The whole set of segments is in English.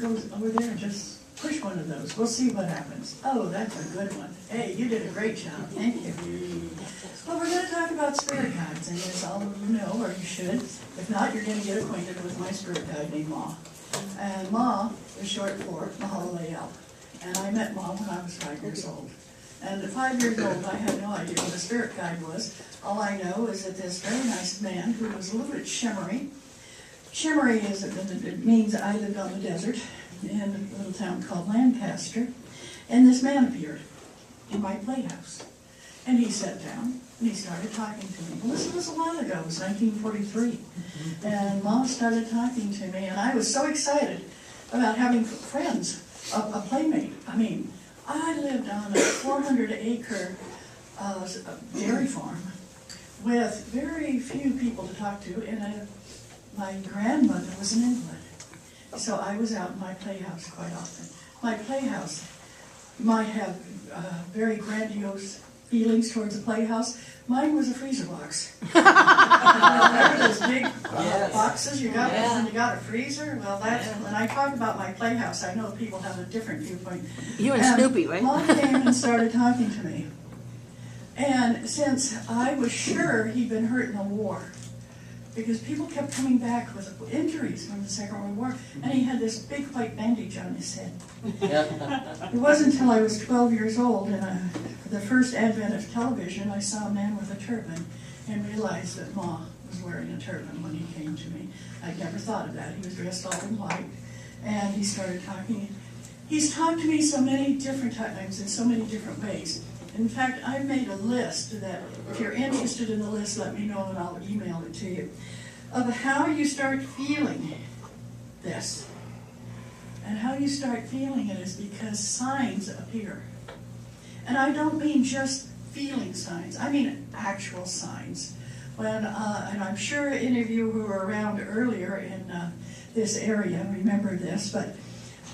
go over there and just push one of those. We'll see what happens. Oh, that's a good one. Hey, you did a great job. Thank you. Well, we're going to talk about spirit guides, and as all of you know, or you should, if not, you're going to get acquainted with my spirit guide named Ma. And Ma is short for Mahalalayel. And I met Ma when I was 5 years old. And at 5 years old, I had no idea what a spirit guide was. All I know is that this very nice man who was a little bit shimmery. Shimmery is, it means I lived on the desert in a little town called Lancaster. And this man appeared in my playhouse. And he sat down and he started talking to me. Well, this was a while ago, it was 1943. And Mom started talking to me, and I was so excited about having friends, a playmate. I mean, I lived on a 400-acre dairy farm with very few people to talk to, and my grandmother was an invalid. So I was out in my playhouse quite often. My playhouse might have very grandiose feelings towards a playhouse. Mine was a freezer box. Remember those big boxes you got when you got a freezer? Well, that's when I talk about my playhouse. I know people have a different viewpoint. You and Snoopy, right? Mom came and started talking to me. And since I was sure he'd been hurt in the war, because people kept coming back with injuries from the Second World War, and he had this big white bandage on his head. It wasn't until I was 12 years old, and the first advent of television, I saw a man with a turban and realized that Ma was wearing a turban when he came to me. I'd never thought of that. He was dressed all in white, and he started talking. He's talked to me so many different times in so many different ways. In fact, I've made a list that, if you're interested in the list, let me know and I'll email it to you, of how you start feeling this. And how you start feeling it is because signs appear. And I don't mean just feeling signs, I mean actual signs. And I'm sure any of you who were around earlier in this area remember this, but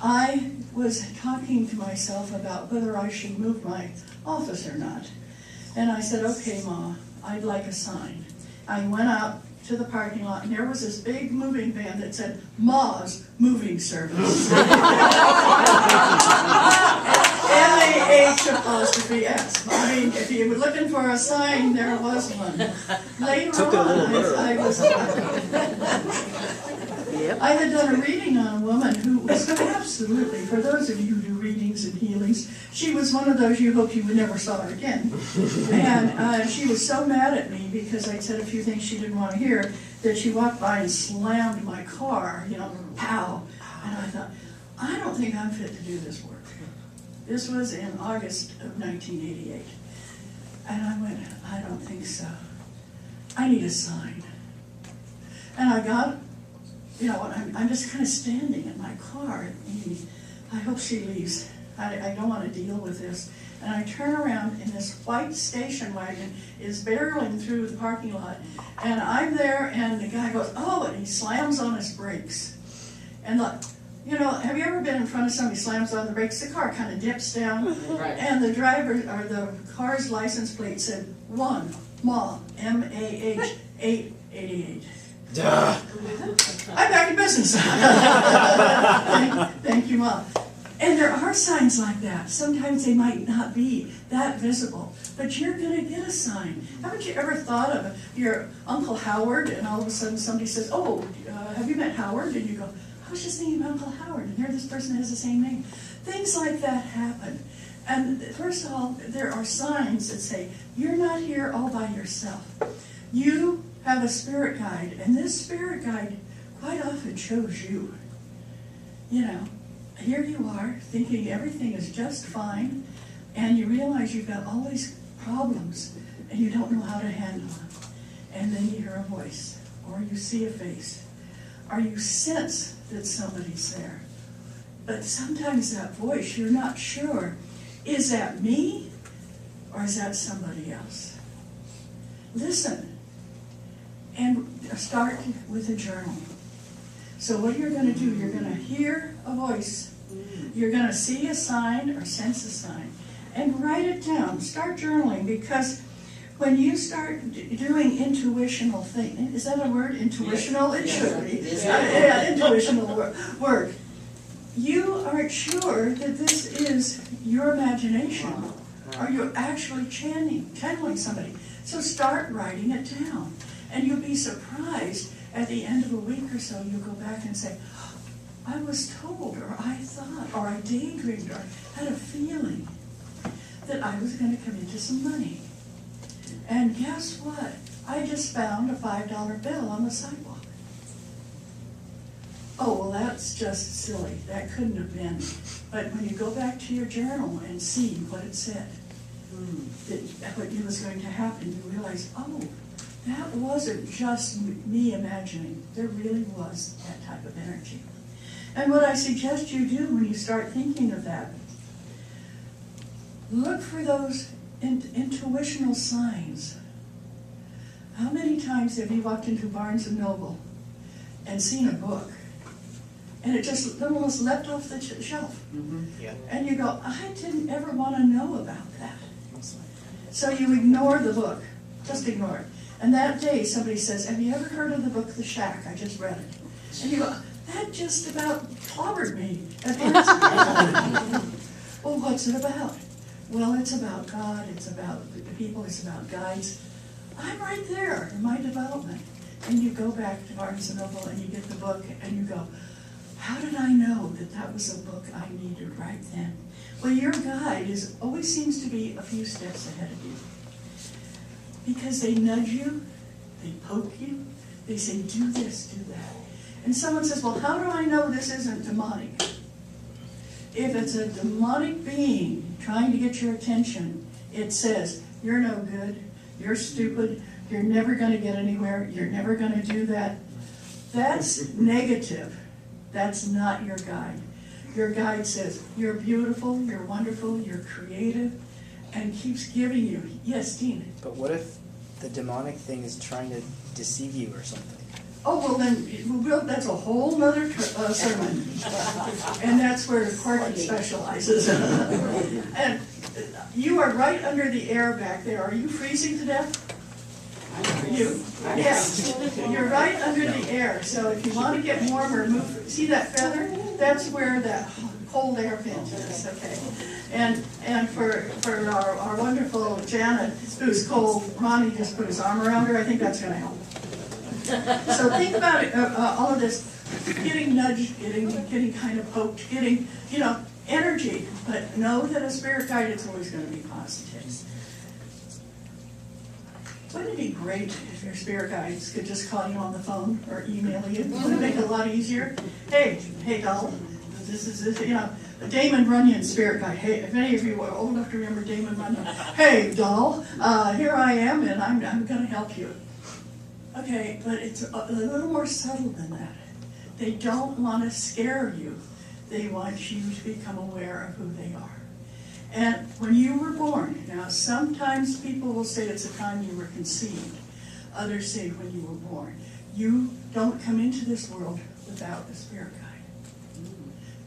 I was talking to myself about whether I should move my office or not. And I said, okay, Ma, I'd like a sign. I went out to the parking lot, and there was this big moving van that said, Ma's Moving Service. M-A-H''S. I mean, if you were looking for a sign, there was one. Later on, I was... I had done a reading on a woman who was absolutely, for those of you who do readings and healings, she was one of those you hoped you would never saw her again. And she was so mad at me because I'd said a few things she didn't want to hear that she walked by and slammed my car, you know, pow. And I thought, I don't think I'm fit to do this work. This was in August of 1988. And I went, I don't think so. I need a sign. And I got, you know, I'm just kind of standing in my car, thinking, I hope she leaves. I don't want to deal with this. And I turn around, and this white station wagon is barreling through the parking lot. And I'm there, and the guy goes, oh, and he slams on his brakes. And you know, have you ever been in front of somebody slams on the brakes? The car kind of dips down. Right. And the driver, or the car's license plate said, 1, Ma, M-A-H, 888. Duh. I'm back in business. Thank you, Mom. And there are signs like that. Sometimes they might not be that visible, but you're going to get a sign. Haven't you ever thought of your Uncle Howard, and all of a sudden somebody says, oh, have you met Howard? And you go, I was just thinking about Uncle Howard, and here this person has the same name. Things like that happen. And first of all, there are signs that say, you're not here all by yourself. You have a spirit guide, and this spirit guide quite often shows you. You know, here you are thinking everything is just fine, and you realize you've got all these problems, and you don't know how to handle them. And then you hear a voice, or you see a face, or you sense that somebody's there. But sometimes that voice, you're not sure, is that me, or is that somebody else? Listen. And start with a journal. So what you're going to do, you're going to hear a voice. You're going to see a sign or sense a sign. And write it down. Start journaling, because when you start doing intuitional things, is that a word? Intuitional? It should be. Yeah, intuitional work. you aren't sure that this is your imagination, or you're actually channeling somebody. So start writing it down. And you'll be surprised at the end of a week or so, you'll go back and say, I was told, or I thought, or I daydreamed, or had a feeling that I was going to come into some money. And guess what? I just found a $5 bill on the sidewalk. Oh, well, that's just silly. That couldn't have been. But when you go back to your journal and see what it said, that what was going to happen, you realize, oh, that wasn't just me imagining. There really was that type of energy. And what I suggest you do when you start thinking of that, look for those intuitional signs. How many times have you walked into Barnes & Noble and seen a book, and it just almost leapt off the shelf? Yeah. And you go, I didn't ever want to know about that. So you ignore the book. Just ignore it. And that day somebody says, have you ever heard of the book The Shack? I just read it. And you go, that just about clobbered me at Barnes & Noble. Well, what's it about? Well, it's about God, it's about the people, it's about guides. I'm right there in my development. And you go back to Barnes & Noble and you get the book and you go, how did I know that that was a book I needed right then? Well, your guide always seems to be a few steps ahead of you. Because they nudge you, they poke you, they say, do this, do that. And someone says, well, how do I know this isn't demonic? If it's a demonic being trying to get your attention, it says, you're no good, you're stupid, you're never going to get anywhere, you're never going to do that. That's negative. That's not your guide. Your guide says, you're beautiful, you're wonderful, you're creative, and keeps giving you. Yes, Dean? But what if the demonic thing is trying to deceive you or something? Oh, well then, that's a whole nother sermon. And that's where Quarky specializes. And you are right under the air back there. Are you freezing to death? You? Yes. You're right under the air. So if you want to get warmer, move. See that feather? That's where that cold air vent is. Okay. And for our wonderful Janet, who's cold, Ronnie just put his arm around her. I think that's going to help. So think about it, all of this, getting nudged, getting kind of poked, getting, energy. But know that a spirit guide is always going to be positive. Wouldn't it be great if your spirit guides could just call you on the phone or email you? Wouldn't it make it a lot easier? Hey, doll, this is Damon Runyon spirit guide. Hey, if any of you are old enough to remember Damon Runyon, hey, doll, here I am, and I'm going to help you. Okay, but it's a little more subtle than that. They don't want to scare you. They want you to become aware of who they are. And when you were born, now sometimes people will say it's the time you were conceived. Others say when you were born. You don't come into this world without a spirit guide.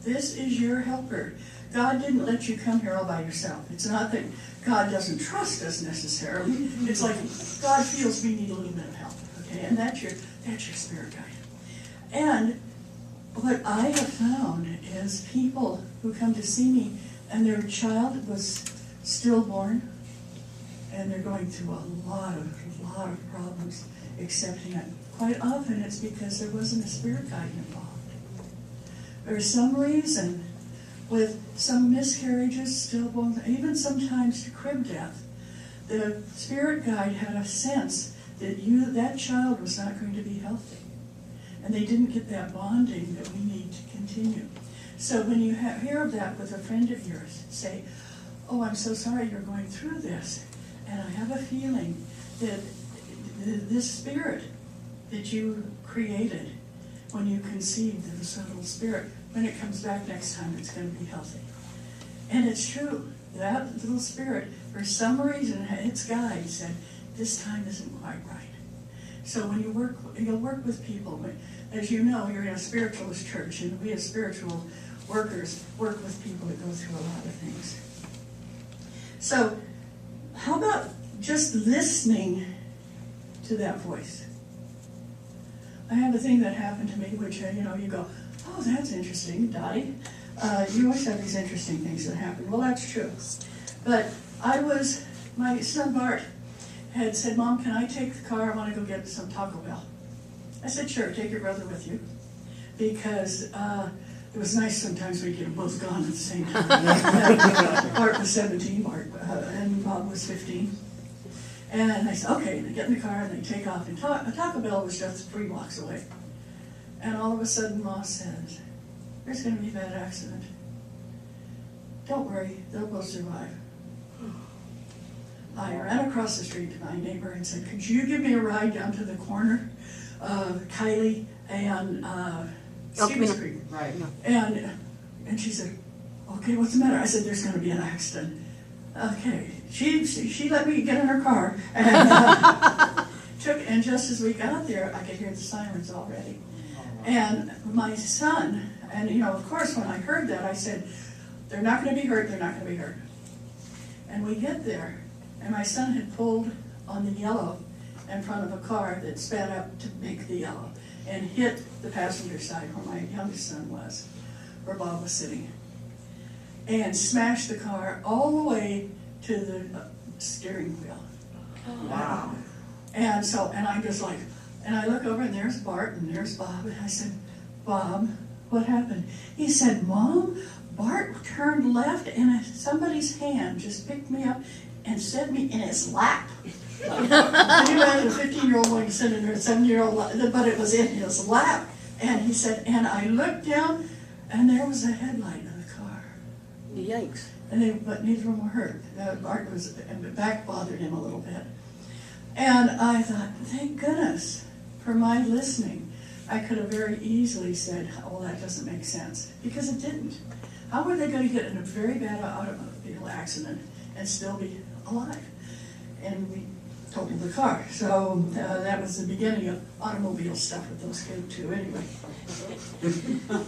This is your helper. God didn't let you come here all by yourself. It's not that God doesn't trust us necessarily. It's like God feels we need a little bit of help. Okay, and that's your spirit guide. And what I have found is people who come to see me and their child was stillborn, and they're going through a lot of problems accepting it. Quite often it's because there wasn't a spirit guide involved. There's some reason with some miscarriages, stillborn, even sometimes to crib death, the spirit guide had a sense that that child was not going to be healthy. And they didn't get that bonding that we need to continue. So when you hear of that with a friend of yours, say, oh, I'm so sorry you're going through this. And I have a feeling that this spirit that you created when you conceived of this little spirit, when it comes back next time, it's going to be healthy. And it's true. That little spirit, for some reason, its guide said, this time isn't quite right. So when you'll work with people. As you know, you're in a spiritualist church, and we as spiritual workers work with people that go through a lot of things. So how about just listening to that voice? I have a thing that happened to me, which, you go, oh, that's interesting, Dottie. You always have these interesting things that happen. Well, that's true. But my son Bart had said, Mom, can I take the car? I want to go get some Taco Bell. I said, sure, take your brother with you. Because it was nice sometimes we get them both gone at the same time. Bart was 17, and Bob was 15. And I said, okay, they get in the car and they take off. And Taco Bell was just 3 blocks away. And all of a sudden, Ma says, there's going to be a bad accident. Don't worry, they'll both survive. I ran across the street to my neighbor and said, could you give me a ride down to the corner of Kylie and Stevens Creek? Right. And she said, okay, what's the matter? I said, there's going to be an accident. Okay. She let me get in her car and just as we got there, I could hear the sirens already. And my son, and of course when I heard that, I said, they're not going to be hurt, they're not going to be hurt. And we get there, and my son had pulled on the yellow in front of a car that sped up to make the yellow and hit the passenger side where my youngest son was, where Bob was sitting, and smashed the car all the way to the steering wheel. Wow. And I'm just like, and I look over and there's Bart and there's Bob, and I said, Bob, what happened? He said, Mom, Bart turned left and somebody's hand just picked me up and set me in his lap. Can you imagine a 15-year-old boy sitting there, a 7-year-old, but it was in his lap. And he said, and I looked down and there was a headlight in the car. Yikes. But neither of them were hurt. Bart back bothered him a little bit. And I thought, thank goodness for my listening. I could have very easily said, oh, that doesn't make sense, because it didn't. How were they going to get in a very bad automobile accident and still be alive? And we totaled the car. So that was the beginning of automobile stuff with those kids too, anyway.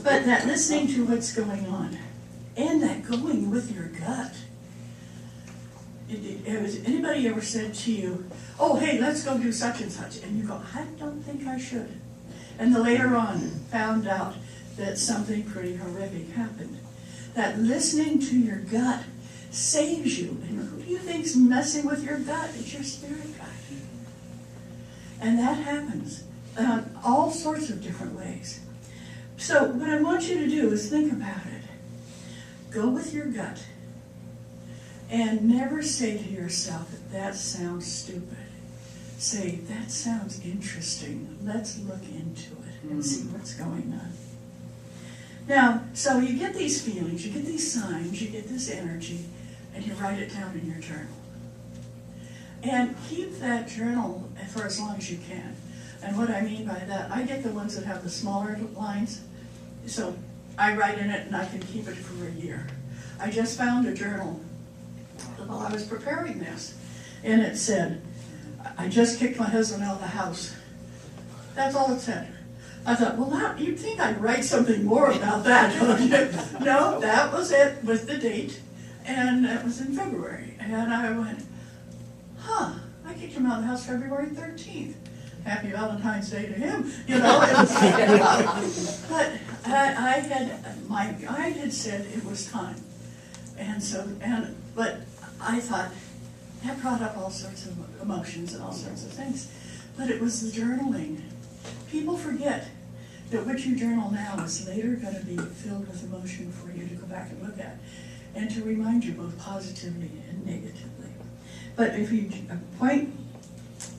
But that listening to what's going on, and that going with your gut. Has anybody ever said to you, oh, hey, let's go do such and such, and you go, I don't think I should. And then later on found out that something pretty horrific happened. That listening to your gut saves you. And who do you think's messing with your gut? It's your spirit guide. And that happens all sorts of different ways. So what I want you to do is think about it. Go with your gut. And never say to yourself, that sounds stupid. Say, that sounds interesting. Let's look into it and see what's going on. Now, so you get these feelings, you get these signs, you get this energy, and you write it down in your journal. And keep that journal for as long as you can. And what I mean by that, I get the ones that have the smaller lines, so I write in it and I can keep it for a year. I just found a journal while I was preparing this, and it said, I just kicked my husband out of the house. That's all it said. I thought, well, you'd think I'd write something more about that, don't you? No, that was it with the date, and it was in February. And I went, I kicked him out of the house February 13th. Happy Valentine's Day to him, you know. But my guide had said it was time. But I thought, that brought up all sorts of emotions and all sorts of things. But it was the journaling. People forget that what you journal now is later going to be filled with emotion for you to go back and look at, and to remind you both positively and negatively. But a point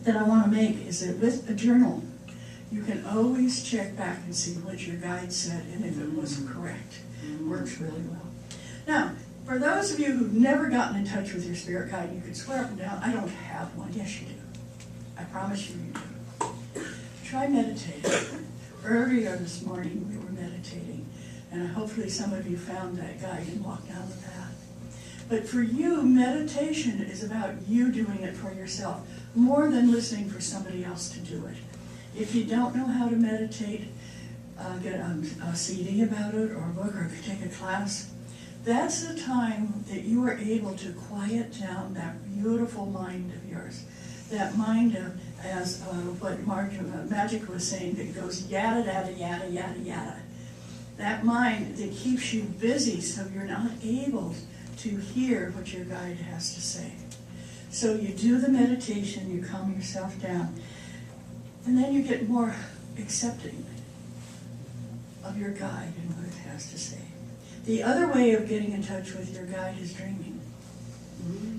that I want to make is that with a journal, you can always check back and see what your guide said and if it was correct. It works really well. Now, for those of you who've never gotten in touch with your spirit guide, you could swear up and down, I don't have one. Yes, you do. I promise you do. Try meditating. Earlier this morning, we were meditating, and hopefully some of you found that guide and walked down the path. But for you, meditation is about you doing it for yourself, more than listening for somebody else to do it. If you don't know how to meditate, get a CD about it, or a book, or take a class. That's the time that you are able to quiet down that beautiful mind of yours. That mind of, as what Magic was saying, that goes yada, yada, yada, yada, yada. that mind that keeps you busy so you're not able to hear what your guide has to say. So you do the meditation, you calm yourself down, and then you get more accepting of your guide and what it has to say. The other way of getting in touch with your guide is dreaming.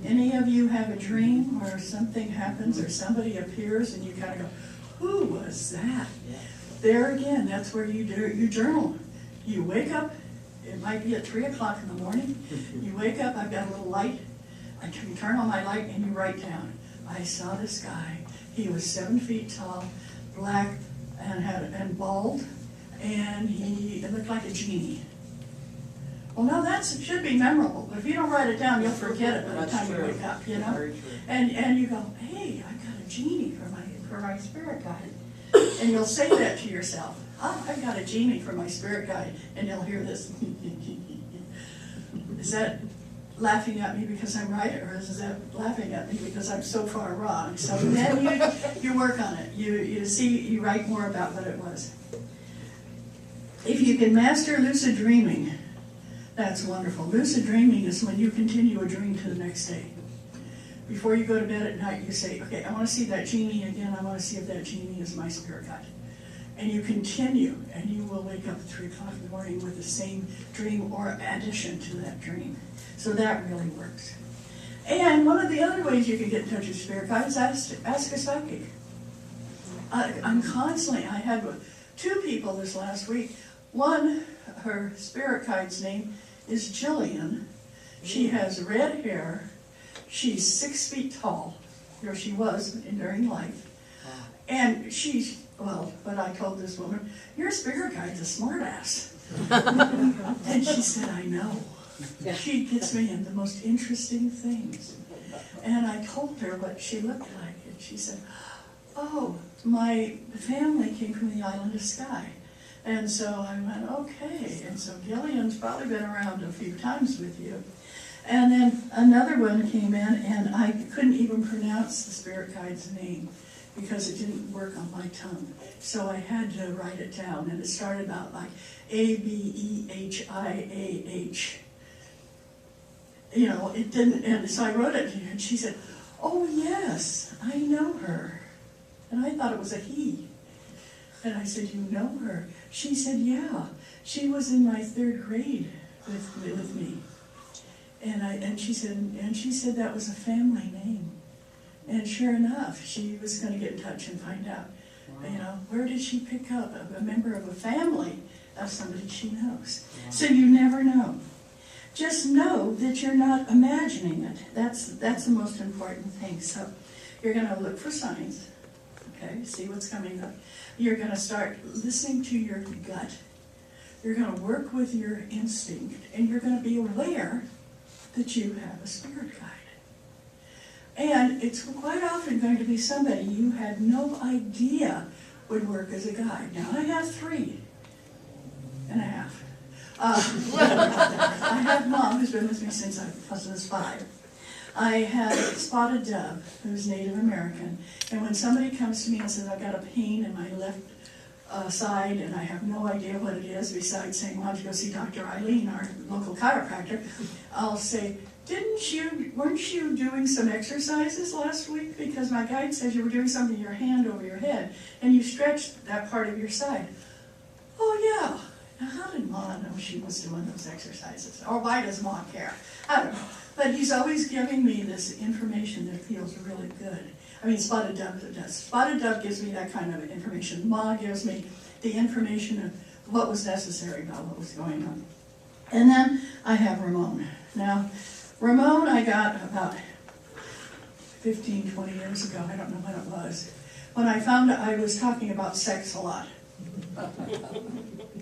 Any of you have a dream where something happens or somebody appears and you kind of go, who was that? There again, that's where you journal. You wake up, it might be at 3 o'clock in the morning. You wake up, I've got a little light. I can turn on my light and you write down, I saw this guy. He was 7 feet tall, black, and bald, and it looked like a genie. Well, no, that should be memorable. But if you don't write it down, you'll forget it by the time you wake up, you know? Very true. And you go, hey, I got a genie for my spirit guide. And you'll say that to yourself. Oh, I've got a genie for my spirit guide. And you'll hear this. Is that laughing at me because I'm right, or is that laughing at me because I'm so far wrong? So then you work on it. You write more about what it was. If you can master lucid dreaming, that's wonderful. Lucid dreaming is when you continue a dream to the next day. Before you go to bed at night, you say, okay, I want to see that genie again. I want to see if that genie is my spirit guide. And you continue, and you will wake up at 3 o'clock in the morning with the same dream or addition to that dream. So that really works. And one of the other ways you can get in touch with spirit guides is ask a psychic. I had 2 people this last week. One, her spirit guide's name is Jillian. She has red hair. She's 6 feet tall, or she was during life. And but I told this woman, your spirit guide's a smart ass. And she said, I know. She gets me in the most interesting things. And I told her what she looked like. And she said, oh, my family came from the island of Skye. And so I went, okay. And so Gillian's probably been around a few times with you. And then another one came in, and I couldn't even pronounce the spirit guide's name because it didn't work on my tongue. So I had to write it down, and it started out like A-B-E-H-I-A-H. You know, it didn't, and so I wrote it to her, and she said, oh yes, I know her. And I thought it was a he. And I said, you know her? She said, yeah. She was in my 3rd grade with me. And she said that was a family name. And sure enough, she was going to get in touch and find out, you know, where did she pick up a member of a family of somebody she knows. So you never know. Just know that you're not imagining it. That's the most important thing. So you're going to look for signs. Okay, see what's coming up. You're going to start listening to your gut. You're going to work with your instinct, and you're going to be aware that you have a spirit guide. And it's quite often going to be somebody you had no idea would work as a guide. Now, I have 3 and a half. I have Mom, who's been with me since I was 5. I have Spotted Dove, who's Native American. And when somebody comes to me and says, I've got a pain in my left side and I have no idea what it is, besides saying, why don't you go see Dr. Eileen, our local chiropractor, I'll say, weren't you doing some exercises last week? Because my guide says you were doing something with your hand over your head and you stretched that part of your side. Oh yeah. Now how did Ma know she was doing those exercises? Or why does Ma care? I don't know. But he's always giving me this information that feels really good. I mean, Spotted Dove does. Spotted Dove gives me that kind of information. Ma gives me the information of what was necessary about what was going on. And then I have Ramon. Now, Ramon I got about 15, 20 years ago. I don't know when it was. When I found out I was talking about sex a lot.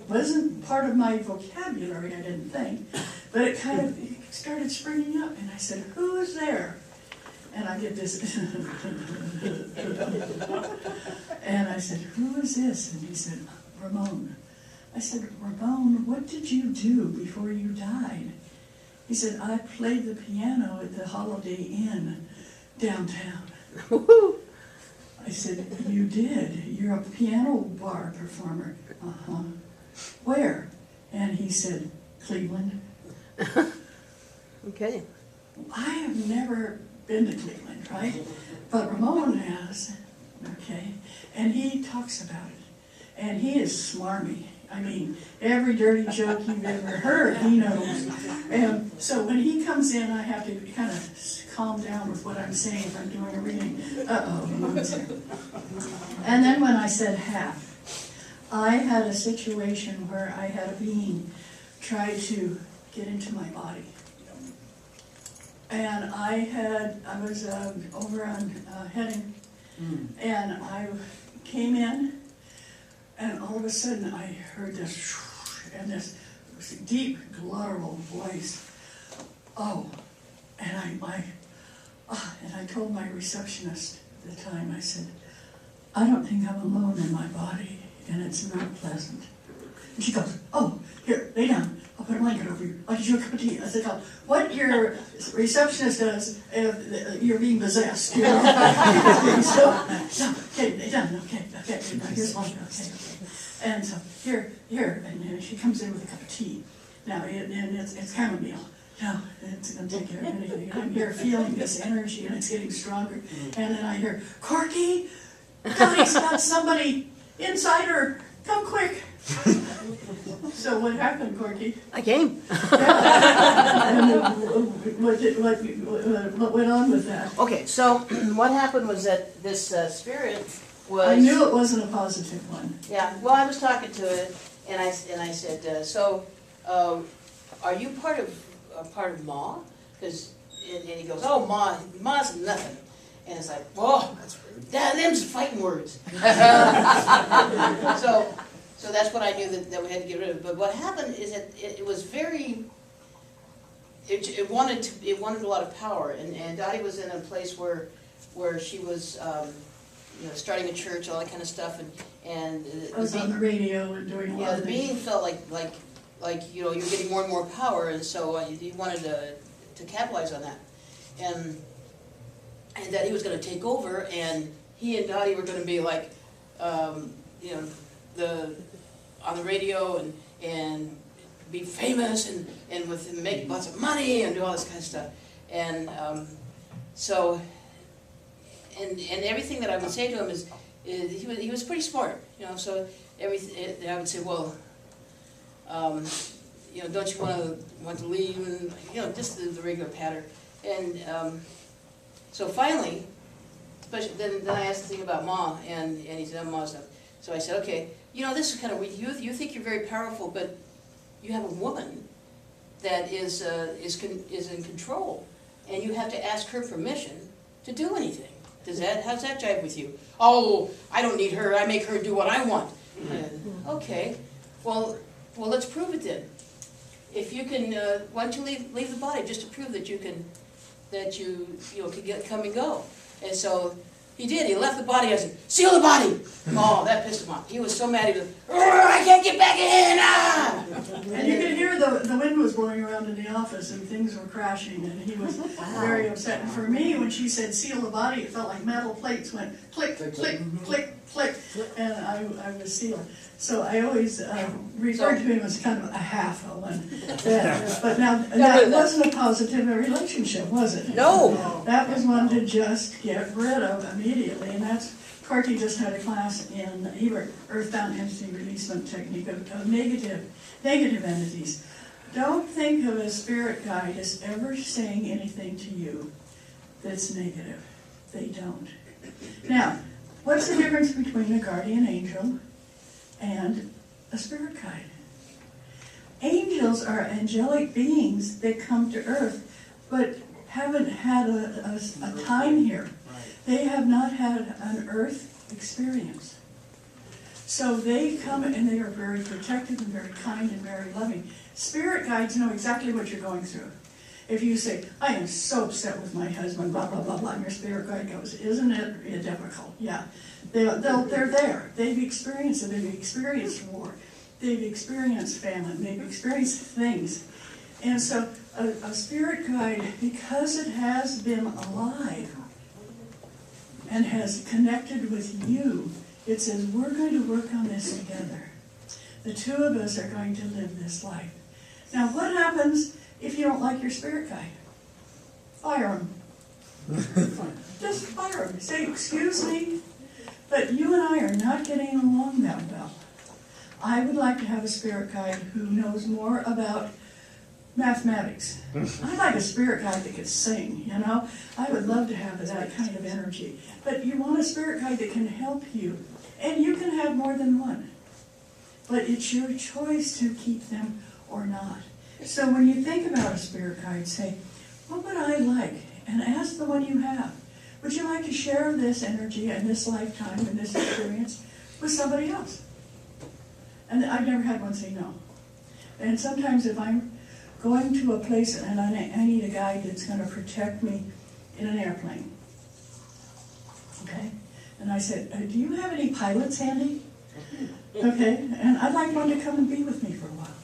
Wasn't part of my vocabulary, I didn't think. But it kind of started springing up. And I said, who is there? And I get this. And I said, who is this? And he said, Ramon. I said, Ramon, what did you do before you died? He said, I played the piano at the Holiday Inn downtown. I said, you did? You're a piano bar performer. Uh-huh. Where? And he said, Cleveland. Okay. I have never been to Cleveland, right? But Ramon has, okay? And he talks about it. And he is smarmy. I mean, every dirty joke you've ever heard, he knows. And so when he comes in, I have to kind of calm down with what I'm saying if I'm doing a reading. Ramon's here. And then when I said half, I had a situation where I had a being try to get into my body. And I was over on Heading, and I came in, and all of a sudden I heard this, and this deep, guttural voice. Oh, and I told my receptionist at the time, I said, I don't think I'm alone in my body, and it's not pleasant. And she goes, oh, here, lay down. I'll put a blanket over you. I'll get you a cup of tea. I said, oh, what your receptionist does if you're being possessed, you know? So, okay, lay down, okay, now here's one, okay. And so, here, and she comes in with a cup of tea. Now, and it's chamomile. No, it's going to take care of anything. I'm here feeling this energy, and it's getting stronger. And then I hear, Corky, Donnie's got somebody inside her. Come quick. So what happened, Corky? I came. Yeah. And what went on with that? Okay, so what happened was that this spirit was... I knew it wasn't a positive one. Yeah, well, I was talking to it, and I said, are you part of Ma? Because and he goes, oh, Ma's nothing. And it's like, whoa, them's fighting words. So that's what I knew that we had to get rid of. But what happened is that it was very, it wanted a lot of power. And Dottie was in a place where she was, starting a church, all that kind of stuff. And I was on the radio and doing a lot of the being felt like you're getting more and more power, and so he wanted to capitalize on that. And that he was going to take over, and he and Dottie were going to be like, on the radio and be famous and make lots of money and do all this kind of stuff. And and everything that I would say to him is he was pretty smart, So everything I would say, well, don't you want to leave, and just the regular pattern. And so finally, especially then I asked the thing about Ma, and he said, Ma's not. So I said, okay, this is kind of weird. You think you're very powerful, but you have a woman that is in control, and you have to ask her permission to do anything. How's that jive with you? Oh, I don't need her. I make her do what I want. Okay, well, let's prove it then. If you can, why don't you leave the body just to prove that you can come and go. And so he did. He left the body. I said, seal the body. Oh, that pissed him off. He was so mad. He was, I can't get back in. Ah! And you could hear the wind was blowing around in the office, and things were crashing, and he was very upset. And for me, when she said seal the body, it felt like metal plates went click, click, click, click, and I was sealed. So I always referred to him as kind of a half of one. But now that wasn't a positive relationship, was it? No. That was one to just get rid of immediately, and that's Corky just had a class in Earthbound Entity Releasement Technique of negative entities. Don't think of a spirit guide as ever saying anything to you that's negative. They don't. Now, what's the difference between a guardian angel and a spirit guide? Angels are angelic beings that come to earth, but haven't had a time here. They have not had an earth experience. So they come and they are very protective and very kind and very loving. Spirit guides know exactly what you're going through. If you say, I am so upset with my husband, blah, blah, blah, blah, and your spirit guide goes, isn't it difficult? Yeah. They're there. They've experienced it. They've experienced war. They've experienced famine. They've experienced things. And so a spirit guide, because it has been alive and has connected with you, it says, we're going to work on this together. The two of us are going to live this life. Now, what happens if you don't like your spirit guide? Fire him. Just fire him. Say, excuse me, but you and I are not getting along that well. I would like to have a spirit guide who knows more about mathematics. I'd like a spirit guide that could sing, you know? I would love to have that kind of energy. But you want a spirit guide that can help you. And you can have more than one. But it's your choice to keep them or not. So when you think about a spirit guide, say, what would I like? And ask the one you have. Would you like to share this energy and this lifetime and this experience with somebody else? And I've never had one say no. And sometimes if I'm going to a place and I need a guide that's going to protect me in an airplane, okay? And I said, do you have any pilots handy? Okay, and I'd like one to come and be with me for a while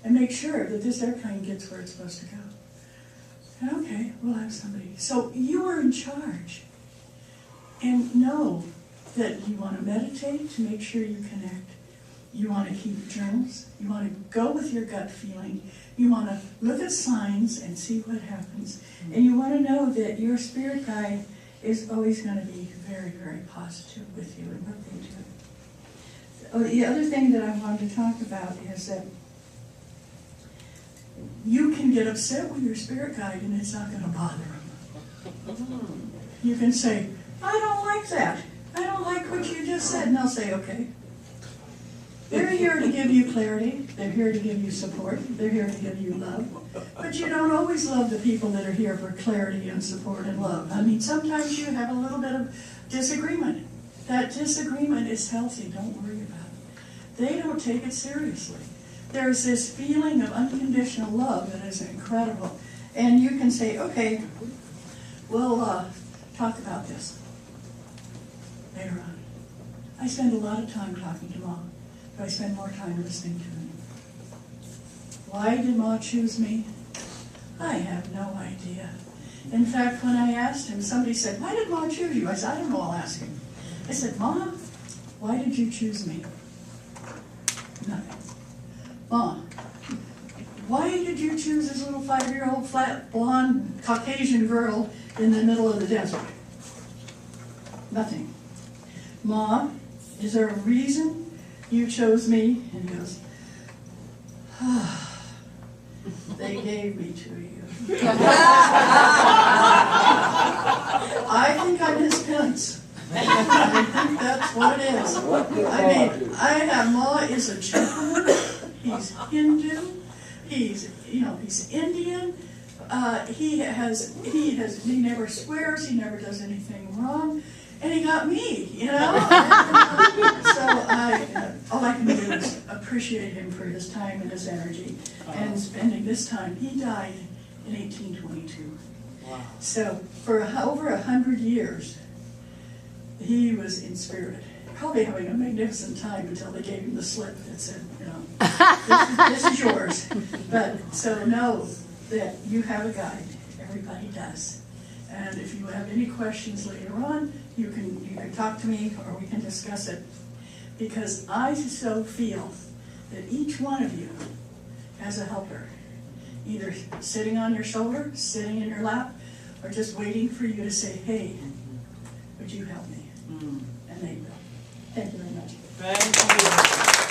and make sure that this airplane gets where it's supposed to go. And okay, we'll have somebody. So you are in charge. And know that you want to meditate to make sure you connect. You want to keep journals. You want to go with your gut feeling. You want to look at signs and see what happens. And you want to know that your spirit guide is always going to be very, very positive with you and what they do. Oh, the other thing that I wanted to talk about is that you can get upset with your spirit guide and it's not going to bother them. You can say, I don't like that. I don't like what you just said. And they'll say, okay. They're here to give you clarity. They're here to give you support. They're here to give you love. But you don't always love the people that are here for clarity and support and love. I mean, sometimes you have a little bit of disagreement. That disagreement is healthy. Don't worry about it. They don't take it seriously. There's this feeling of unconditional love that is incredible. And you can say, okay, we'll talk about this later on. I spend a lot of time talking to Mom, but I spend more time listening to him. Why did Ma choose me? I have no idea. In fact, when I asked him, somebody said, why did Ma choose you? I said, I don't know, I'll ask him. I said, Ma, why did you choose me? Nothing. Ma, why did you choose this little 5-year-old, flat, blonde, Caucasian girl in the middle of the desert? Nothing. Ma, is there a reason you chose me? And he goes, they gave me to you. I think I'm his prince. I think that's what it is. I mean, Ma is a gentleman. He's Hindu. He's Indian. He never swears. He never does anything wrong. And he got me, you know. So all I can do is appreciate him for his time and his energy and spending this time. He died in 1822. Wow. So for over 100 years, he was in spirit, probably having a magnificent time until they gave him the slip that said, you know, this is yours. But so know that you have a guide. Everybody does. And if you have any questions later on, you can talk to me or we can discuss it. Because I so feel that each one of you has a helper. Either sitting on your shoulder, sitting in your lap, or just waiting for you to say, hey, would you help me? And they will. Thank you very much. Thank you.